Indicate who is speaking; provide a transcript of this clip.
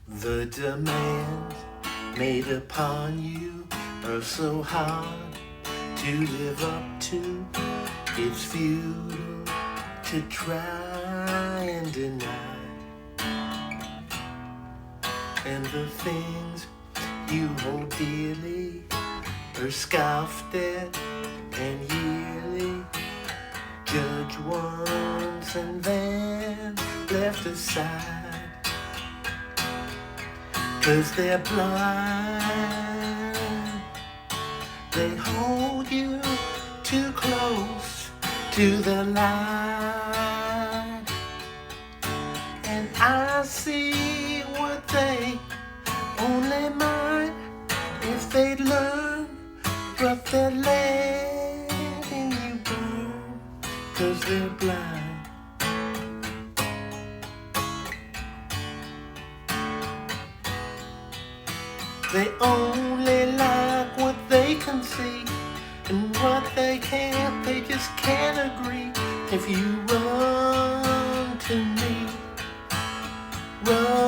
Speaker 1: The demands made upon you are so hard to live up to. It's futile to try and deny. And the things you hold dearly are scoffed at and yearly judged once and then left aside. 'Cause they're blind, they hold you too close to the light. And I see what they only might if they'd learn, but they're letting you burn, 'cause they're blind. They only like what they can see, and what they can't, they just can't agree. If you run to me, run